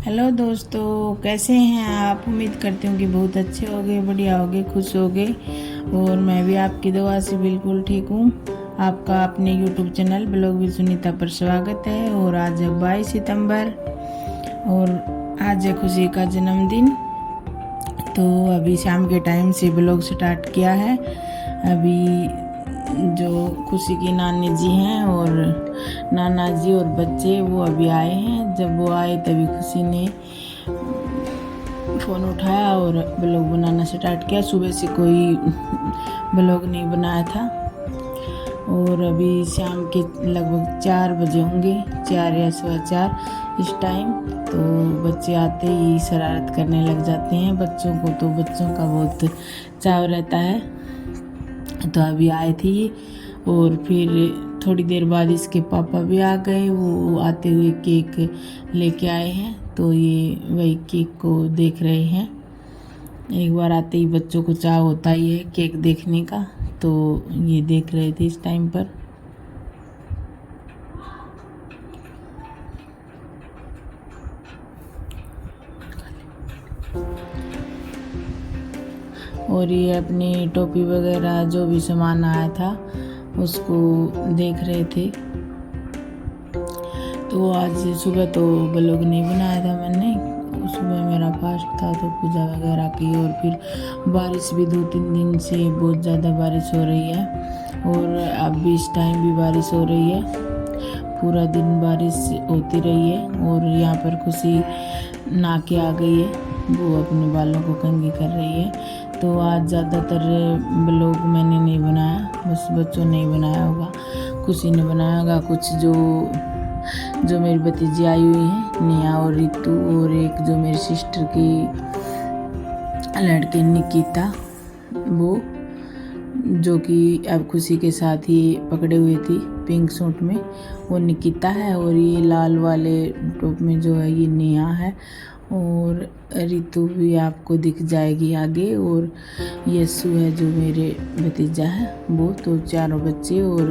Hello दोस्तों, कैसे हैं आप। उम्मीद करती हूँ कि बहुत अच्छे होगे, बढ़िया होगे, खुश होगे। और मैं भी आपकी दुआ से बिल्कुल ठीक हूँ। आपका अपने YouTube channel blog with Sunita पर स्वागत है। और आज है 22 सितंबर और आज है खुशी का जन्मदिन। तो अभी शाम के टाइम से ब्लॉग स्टार्ट किया है। अभी जो खुशी की नानी जी हैं और नाना जी और बच्चे वो अभी आए हैं। जब वो आए तभी खुशी ने फ़ोन उठाया और ब्लॉग बनाना स्टार्ट किया। सुबह से कोई ब्लॉग नहीं बनाया था। और अभी शाम के लगभग 4 बजे होंगे, 4 या 4:15 इस टाइम। तो बच्चे आते ही शरारत करने लग जाते हैं। बच्चों को तो बच्चों का बहुत चाव रहता है। तो अभी आए थे और फिर थोड़ी देर बाद इसके पापा भी आ गए। वो आते हुए केक लेके आए हैं। तो ये वही केक को देख रहे हैं। एक बार आते ही बच्चों को चाह होता ही है केक देखने का। तो ये देख रहे थे इस टाइम पर। और ये अपनी टोपी वगैरह जो भी सामान आया था उसको देख रहे थे। तो आज सुबह तो ब्लॉग नहीं बनाया था मैंने। सुबह मेरा फास्ट था तो पूजा वगैरह की। और फिर बारिश भी 2-3 दिन से बहुत ज़्यादा बारिश हो रही है। और अब भी इस टाइम भी बारिश हो रही है। पूरा दिन बारिश होती रही है। और यहाँ पर खुशी नहा के आ गई है। वो अपने बालों को कंघी कर रही है। तो आज ज़्यादातर ब्लॉग मैंने नहीं बनाया, बस बच्चों ने ही बनाया होगा, खुशी ने बनाया होगा। कुछ जो मेरी भतीजी आई हुई है निया और रितु, और एक जो मेरी सिस्टर की लड़की निकिता, वो जो कि अब खुशी के साथ ही पकड़े हुए थी पिंक सूट में, वो निकिता है। और ये लाल वाले टॉप में जो है ये नेहा है। और रितु भी आपको दिख जाएगी आगे। और यस्सु है जो मेरे भतीजा है वो। तो चारों बच्चे और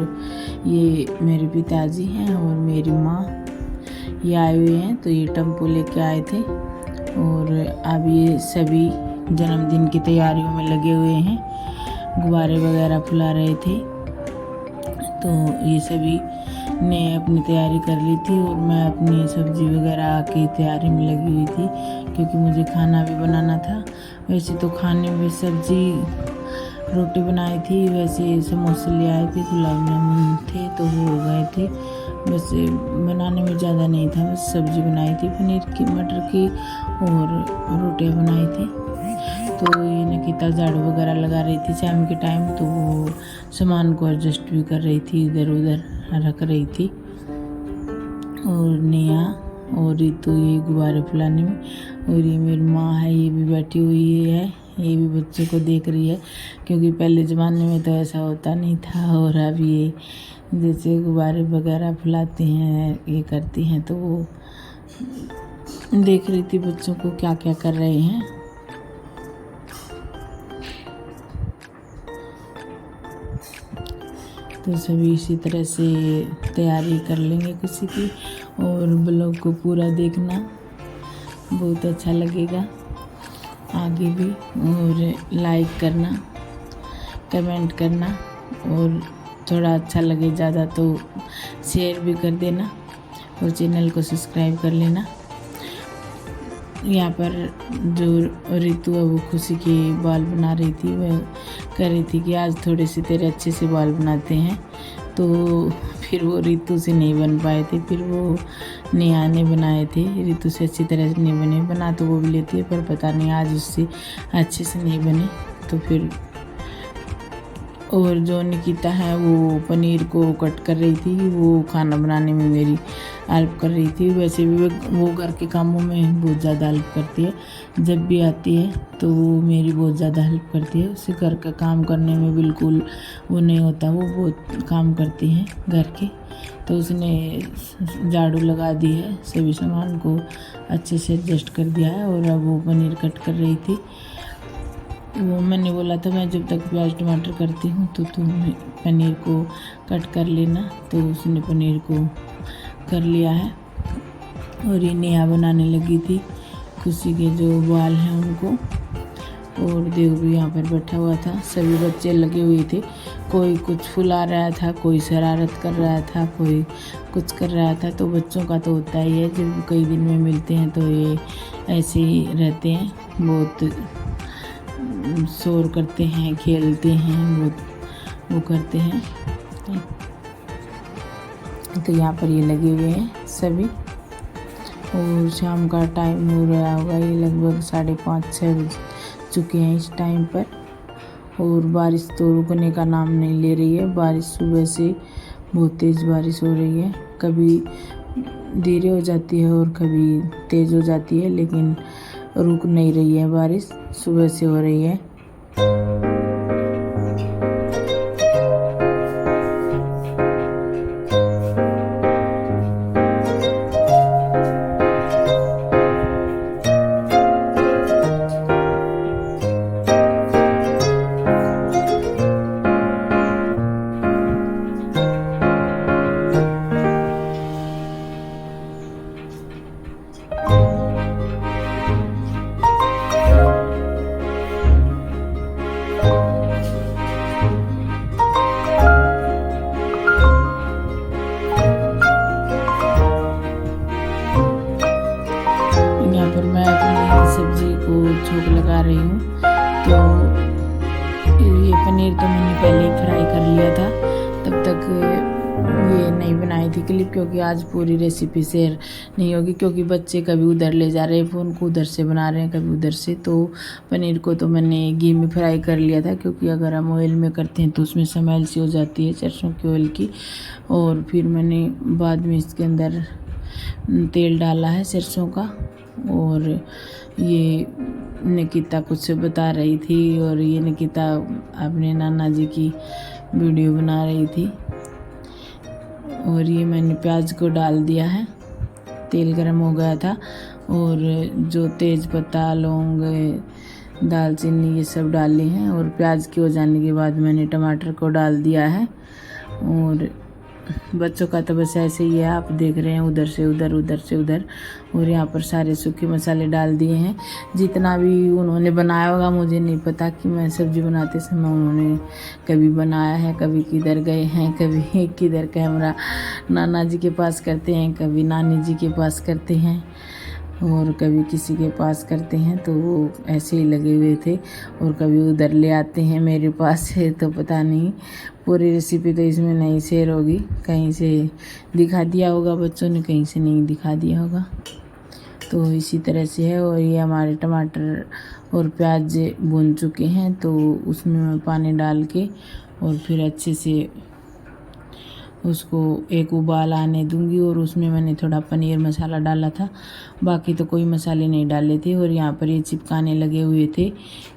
ये मेरे पिताजी हैं और मेरी माँ ये आए हुए हैं। तो ये टेम्पो लेके आए थे। और अब ये सभी जन्मदिन की तैयारियों में लगे हुए हैं। गुब्बारे वगैरह फुला रहे थे। तो ये सभी ने अपनी तैयारी कर ली थी और मैं अपनी सब्ज़ी वगैरह की तैयारी में लगी हुई थी, क्योंकि मुझे खाना भी बनाना था। वैसे तो खाने में सब्ज़ी रोटी बनाई थी, वैसे समोसे ले आए थे, गुलाब जामुन थे तो वो हो गए थे। बस बनाने में ज़्यादा नहीं था, बस सब्ज़ी बनाई थी पनीर की, मटर की, और रोटियां बनाई थी। तो ये निकिता झाड़ू वगैरह लगा रही थी शाम के टाइम। तो वो सामान को एडजस्ट भी कर रही थी, इधर उधर रख रही थी। और नेहा और रितु ये गुब्बारे फुलाने में। और ये मेरी माँ है, ये भी बैठी हुई है, ये भी बच्चों को देख रही है। क्योंकि पहले ज़माने में तो ऐसा होता नहीं था। और अब ये जैसे गुब्बारे वगैरह फुलाती हैं, ये करती हैं, तो वो देख रही थी बच्चों को क्या क्या कर रहे हैं। तो सभी इसी तरह से तैयारी कर लेंगे किसी की। और ब्लॉग को पूरा देखना, बहुत अच्छा लगेगा आगे भी। और लाइक करना, कमेंट करना, और थोड़ा अच्छा लगे ज़्यादा तो शेयर भी कर देना। और चैनल को सब्सक्राइब कर लेना। यहाँ पर जो रितु है वो खुशी के बाल बना रही थी। वह कह रही थी कि आज थोड़े से तेरे अच्छे से बाल बनाते हैं। तो फिर वो रितु से नहीं बन पाए थे, फिर वो नेहा ने बनाए थे। रितु से अच्छी तरह से नहीं बने, बना तो वो भी लेती है पर पता नहीं आज उससे अच्छे से नहीं बने। तो फिर और जो निकिता है वो पनीर को कट कर रही थी, वो खाना बनाने में मेरी हेल्प कर रही थी। वैसे भी वो घर के कामों में बहुत ज़्यादा हेल्प करती है। जब भी आती है तो वो मेरी बहुत ज़्यादा हेल्प करती है। उसे घर का काम करने में बिल्कुल वो नहीं होता, वो बहुत काम करती हैं घर के। तो उसने झाड़ू लगा दी है, सभी सामान को अच्छे से एडजस्ट कर दिया है। और अब वो पनीर कट कर रही थी। वो मैंने बोला था मैं जब तक प्याज टमाटर करती हूँ तो तुम पनीर को कट कर लेना। तो उसने पनीर को कर लिया है। और ये नेहा बनाने लगी थी खुशी के जो बाल हैं उनको। और देव भी यहाँ पर बैठा हुआ था। सभी बच्चे लगे हुए थे, कोई कुछ फुला रहा था, कोई शरारत कर रहा था, कोई कुछ कर रहा था। तो बच्चों का तो होता ही है, जब कई दिन में मिलते हैं तो ये ऐसे ही रहते हैं, बहुत शोर करते हैं, खेलते हैं, बहुत वो करते हैं। तो यहाँ पर ये लगे हुए हैं सभी। और शाम का टाइम हो रहा होगा, ये लगभग 5:30-6 बज चुके हैं इस टाइम पर। और बारिश तो रुकने का नाम नहीं ले रही है। बारिश सुबह से बहुत तेज़ बारिश हो रही है, कभी धीरे हो जाती है और कभी तेज़ हो जाती है, लेकिन रुक नहीं रही है। बारिश सुबह से हो रही है। सब्जी को छोंक लगा रही हूँ। तो ये पनीर तो मैंने पहले ही फ्राई कर लिया था, तब तक ये नहीं बनाई थी क्लिप, क्योंकि आज पूरी रेसिपी शेयर नहीं होगी, क्योंकि बच्चे कभी उधर ले जा रहे हैं फ़ोन को, उधर से बना रहे हैं, कभी उधर से। तो पनीर को तो मैंने घी में फ्राई कर लिया था, क्योंकि अगर हम ऑयल में करते हैं तो उसमें स्मेल सी हो जाती है सरसों के ऑयल की। और फिर मैंने बाद में इसके अंदर तेल डाला है सरसों का। और ये निकिता कुछ बता रही थी, और ये निकिता अपने नाना जी की वीडियो बना रही थी। और ये मैंने प्याज को डाल दिया है, तेल गरम हो गया था। और जो तेज़ पत्ता, लौंग, दालचीनी ये सब डाले हैं। और प्याज के हो जाने के बाद मैंने टमाटर को डाल दिया है। और बच्चों का तो बस ऐसे ही है, आप देख रहे हैं, उधर से उधर, उधर से उधर। और यहाँ पर सारे सूखे मसाले डाल दिए हैं, जितना भी उन्होंने बनाया होगा मुझे नहीं पता, कि मैं सब्ज़ी बनाते समय उन्होंने कभी बनाया है, कभी किधर गए हैं, कभी किधर कैमरा नाना जी के पास करते हैं, कभी नानी जी के पास करते हैं, और कभी किसी के पास करते हैं। तो वो ऐसे ही लगे हुए थे, और कभी उधर ले आते हैं मेरे पास है। तो पता नहीं, पूरी रेसिपी तो इसमें नहीं शेयर होगी, कहीं से दिखा दिया होगा बच्चों ने, कहीं से नहीं दिखा दिया होगा। तो इसी तरह से है। और ये हमारे टमाटर और प्याज भून चुके हैं, तो उसमें मैं पानी डाल के और फिर अच्छे से उसको एक उबाल आने दूंगी। और उसमें मैंने थोड़ा पनीर मसाला डाला था, बाकी तो कोई मसाले नहीं डाले थे। और यहाँ पर ये चिपकाने लगे हुए थे,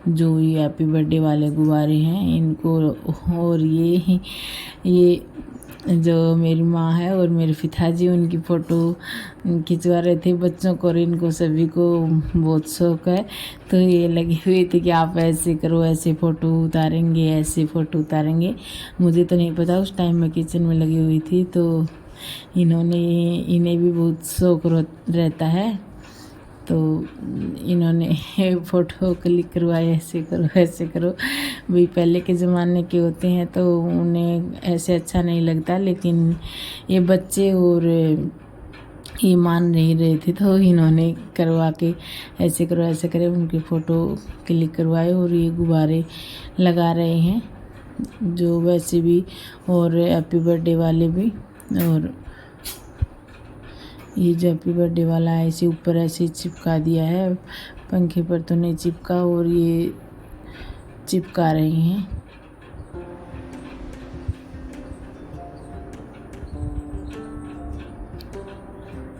जो ये हैप्पी बर्थडे वाले गुब्बारे हैं इनको। और ये जो मेरी माँ है और मेरे पिताजी, उनकी फ़ोटो खिंचवा रहे थे बच्चों को, और इनको सभी को बहुत शौक़ है। तो ये लगे हुए थे कि आप ऐसे करो, ऐसे फ़ोटो उतारेंगे, ऐसे फ़ोटो उतारेंगे। मुझे तो नहीं पता, उस टाइम मैं किचन में लगी हुई थी। तो इन्हें भी बहुत शौक़ रहता है, तो इन्होंने फ़ोटो क्लिक करवाए, ऐसे करो, ऐसे करो। भाई पहले के ज़माने के होते हैं तो उन्हें ऐसे अच्छा नहीं लगता, लेकिन ये बच्चे और ये मान नहीं रहे थे, तो इन्होंने करवा के ऐसे करो, ऐसे करे, उनकी फ़ोटो क्लिक करवाए। और ये गुब्बारे लगा रहे हैं, जो वैसे भी और हैप्पी बर्थडे वाले भी। और ये जो हैप्पी बर्थडे वाला है, इसे ऊपर ऐसे चिपका दिया है, पंखे पर तो नहीं चिपका, और ये चिपका रही हैं।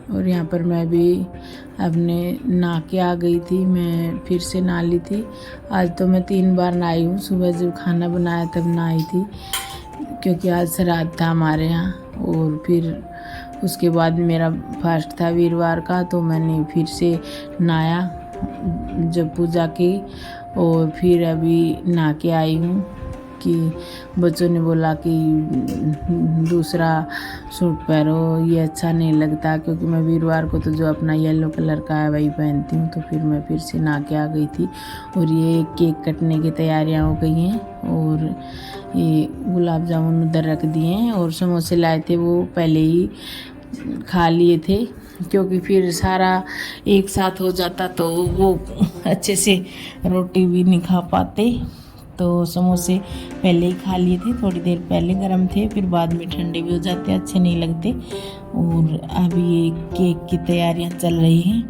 और यहाँ पर मैं भी अपने नहा के आ गई थी, मैं फिर से नहा ली थी। आज तो मैं 3 बार नहाई हूँ, सुबह जब खाना बनाया तब नहाई थी, क्योंकि आज श्राद्ध था हमारे यहाँ। और फिर उसके बाद मेरा फास्ट था वीरवार का, तो मैंने फिर से नहाया जब पूजा की, और फिर अभी नहा के आई हूँ। कि बच्चों ने बोला कि दूसरा सूट पहनो, ये अच्छा नहीं लगता, क्योंकि मैं वीरवार को तो जो अपना येलो कलर का है वही पहनती हूँ। तो फिर मैं फिर से नहा के आ गई थी और ये केक कटने की तैयारियाँ हो गई हैं और ये गुलाब जामुन उधर रख दिए हैं और समोसे लाए थे वो पहले ही खा लिए थे, क्योंकि फिर सारा एक साथ हो जाता तो वो अच्छे से रोटी भी नहीं खा पाते। तो समोसे पहले ही खा लिए थे, थोड़ी देर पहले गर्म थे, फिर बाद में ठंडे भी हो जाते, अच्छे नहीं लगते। और अभी ये केक की तैयारियां चल रही हैं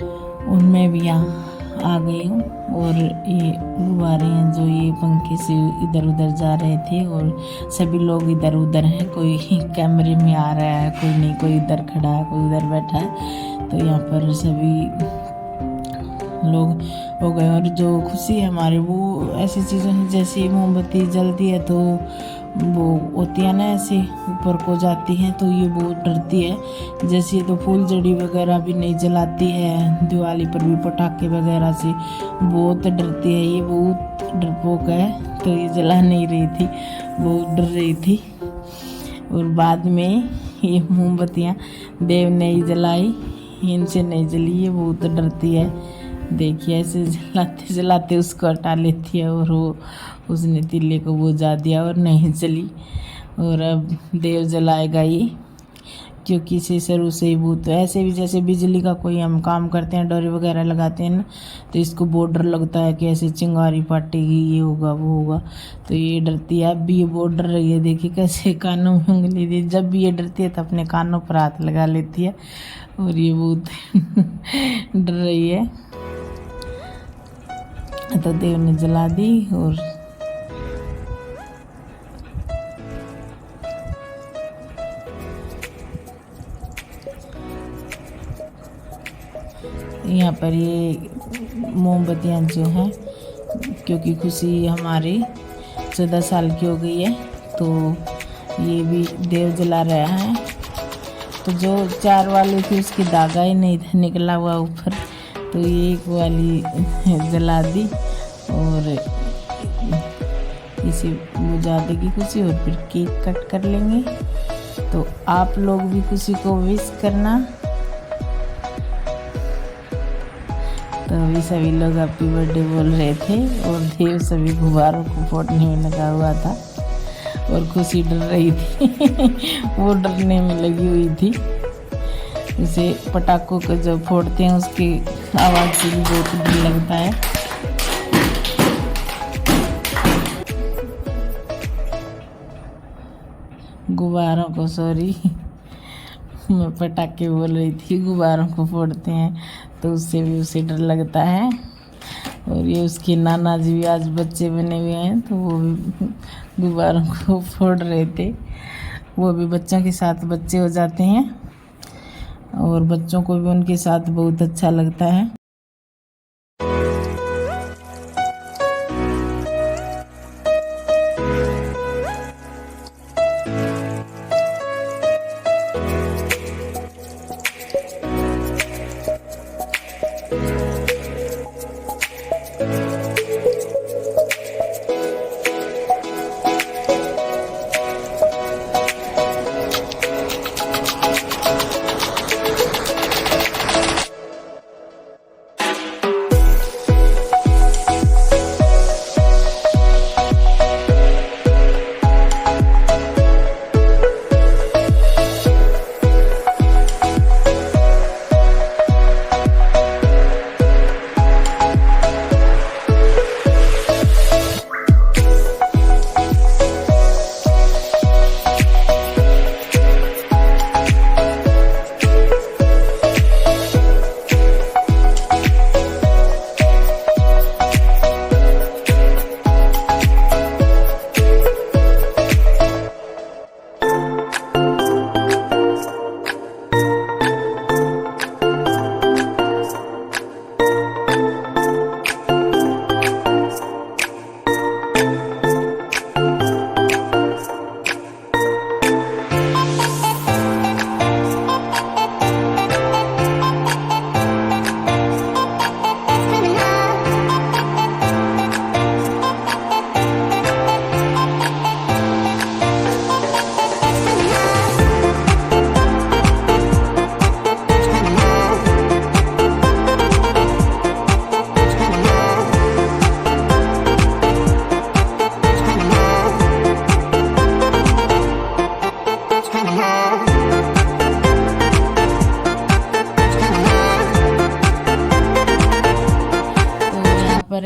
और मैं भी यहाँ आ गई हूँ। और ये गुब्बारे हैं जो ये पंखे से इधर उधर जा रहे थे और सभी लोग इधर उधर हैं, कोई कैमरे में आ रहा है, कोई नहीं, कोई इधर खड़ा है, कोई उधर बैठा है। तो यहाँ पर सभी लोग हो गए। और जो खुशी है हमारी वो ऐसी चीज़ों से, जैसे मोमबत्ती जलती है तो वो होती है ना ऐसे ऊपर को जाती है, तो ये बहुत डरती है। जैसे तो फूलझड़ी वगैरह भी नहीं जलाती है, दिवाली पर भी पटाखे वगैरह से बहुत डरती है, ये बहुत डरपोक है। तो ये जला नहीं रही थी, बहुत डर रही थी। और बाद में ये मोमबत्तियाँ देव ने ही जलाई, इनसे नहीं जली, ये बहुत डरती है। देखिए ऐसे जलाते जलाते उसको हटा लेती है और वो उसने तिल्ले को बुझा दिया और नहीं जली। और अब देव जलाएगा ये, क्योंकि इसे शुरू से ही भूत, ऐसे भी जैसे बिजली का कोई हम काम करते हैं, डोरी वगैरह लगाते हैं ना, तो इसको बहुत डर लगता है कि ऐसे चिंगारी फटेगी, ये होगा वो होगा। तो ये डरती है, अब भी ये बहुत डर रही है। देखिए कैसे कानों में उंगली दी, जब भी ये डरती है तो अपने कानों पर हाथ लगा लेती है और ये बहुत डर रही है। तो देव ने जला दी और यहाँ पर ये मोमबत्तियाँ जो हैं, क्योंकि खुशी हमारी 14 साल की हो गई है, तो ये भी देव जला रहा है। तो जो 4 वाली थी उसकी धागा ही नहीं था निकला हुआ ऊपर, तो ये एक वाली जला दी और इसे बुझा देगी खुशी और फिर केक कट कर लेंगे। तो आप लोग भी खुशी को विश करना। तो अभी सभी लोग हैप्पी बर्थडे बोल रहे थे और देव सभी गुब्बारों को फोड़ने में लगा हुआ था और खुशी डर रही थी वो डरने में लगी हुई थी। उसे पटाखों को जब फोड़ते हैं उसकी आवाज़ से भी बहुत डर लगता है। गुब्बारों को, सॉरी मैं पटाखे बोल रही थी, गुब्बारों को फोड़ते हैं तो उससे भी उसे डर लगता है। और ये उसके नाना जी भी आज बच्चे बने हुए हैं, तो वो भी गुब्बारों को फोड़ रहे थे। वो भी बच्चों के साथ बच्चे हो जाते हैं और बच्चों को भी उनके साथ बहुत अच्छा लगता है।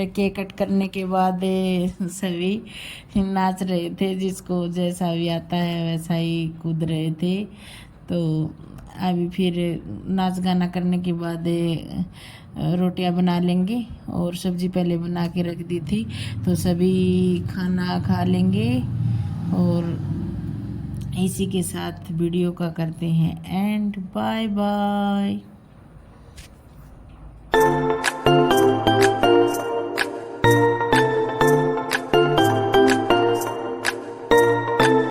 और केक कट करने के बाद सभी नाच रहे थे, जिसको जैसा भी आता है वैसा ही कूद रहे थे। तो अभी फिर नाच गाना करने के बाद रोटियां बना लेंगे, और सब्जी पहले बना के रख दी थी, तो सभी खाना खा लेंगे। और इसी के साथ वीडियो का करते हैं एंड। Bye bye.